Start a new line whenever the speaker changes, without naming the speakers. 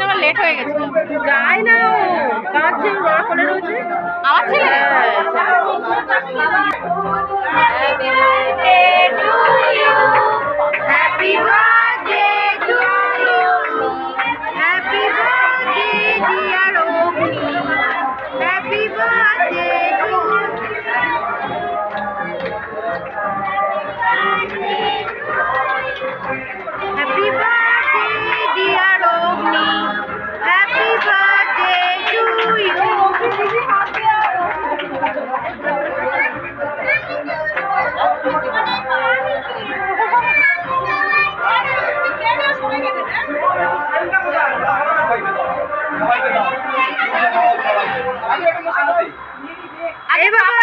আমার লেট হয়ে গেছে,
যাই না কাছে কোলে রয়েছে
আমার ছেলে।
Happy birthday to you, happy birthday dear Agni, happy birthday to happy birthday dear Agni, happy birthday to you.
এবার